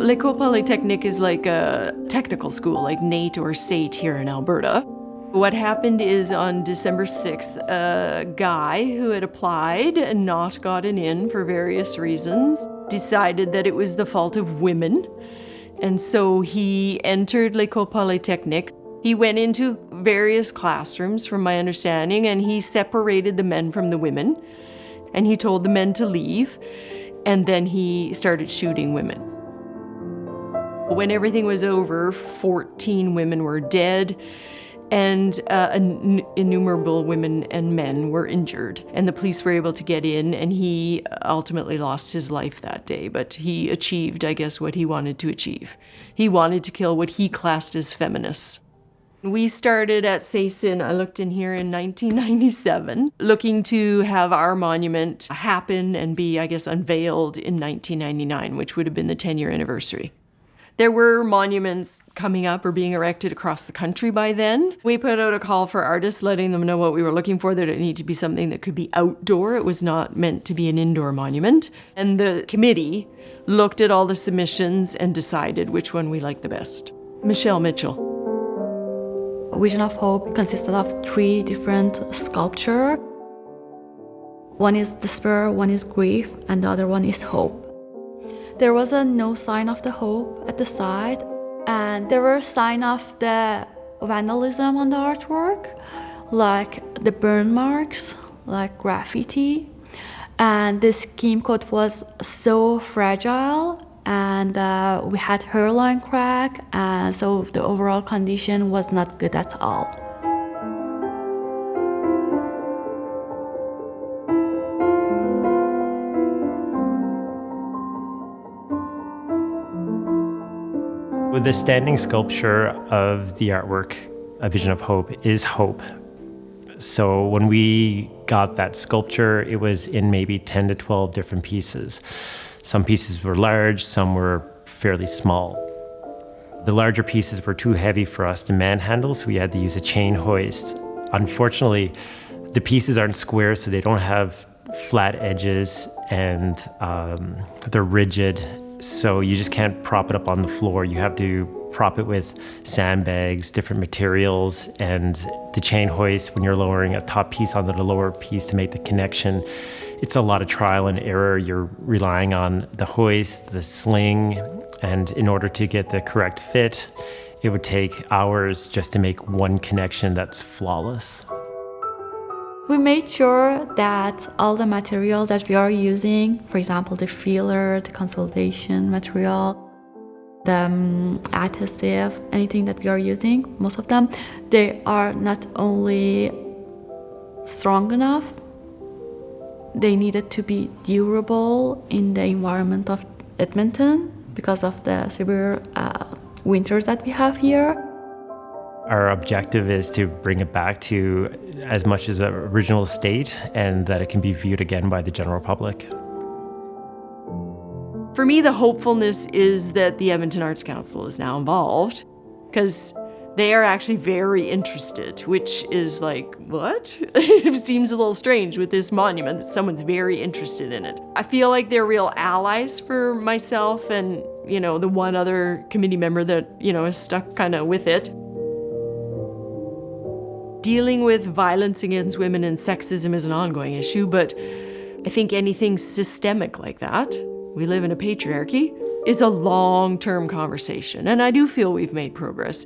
L'École Polytechnique is like a technical school, like NAIT or SAIT here in Alberta. What happened is on December 6th, a guy who had applied and not gotten in for various reasons decided that it was the fault of women. And so he entered l'École Polytechnique. He went into various classrooms, from my understanding, and he separated the men from the women. And he told the men to leave, and then he started shooting women. When everything was over, 14 women were dead, and innumerable women and men were injured. And the police were able to get in, and he ultimately lost his life that day. But he achieved, I guess, what he wanted to achieve. He wanted to kill what he classed as feminists. We started at Saison, I looked in here, in 1997, looking to have our monument happen and be, I guess, unveiled in 1999, which would have been the 10-year anniversary. There were monuments coming up or being erected across the country by then. We put out a call for artists, letting them know what we were looking for, that it needed to be something that could be outdoor. It was not meant to be an indoor monument. And the committee looked at all the submissions and decided which one we liked the best. Michele Mitchell. Vision of Hope consisted of 3 different sculptures. One is despair, one is grief, and the other one is hope. There was no sign of the hope at the side, and there were signs of the vandalism on the artwork, like the burn marks, like graffiti. And the scheme code was so fragile, and we had hairline crack, and so the overall condition was not good at all. The standing sculpture of the artwork, A Vision of Hope, is hope. So when we got that sculpture, it was in maybe 10 to 12 different pieces. Some pieces were large, some were fairly small. The larger pieces were too heavy for us to manhandle, so we had to use a chain hoist. Unfortunately, the pieces aren't square, so they don't have flat edges, and they're rigid. So you just can't prop it up on the floor. You have to prop it with sandbags, different materials, and the chain hoist when you're lowering a top piece onto the lower piece to make the connection. It's a lot of trial and error. You're relying on the hoist, the sling, and in order to get the correct fit, it would take hours just to make one connection that's flawless. We made sure that all the material that we are using, for example, the filler, the consolidation material, the adhesive, anything that we are using, most of them, they are not only strong enough, they needed to be durable in the environment of Edmonton because of the severe winters that we have here. Our objective is to bring it back to as much as the original state, and that it can be viewed again by the general public. For me, the hopefulness is that the Edmonton Arts Council is now involved, because they are actually very interested, which is like, what? It seems a little strange with this monument that someone's very interested in it. I feel like they're real allies for myself and, the one other committee member that, is stuck kind of with it. Dealing with violence against women and sexism is an ongoing issue, but I think anything systemic like that, we live in a patriarchy, is a long-term conversation, and I do feel we've made progress.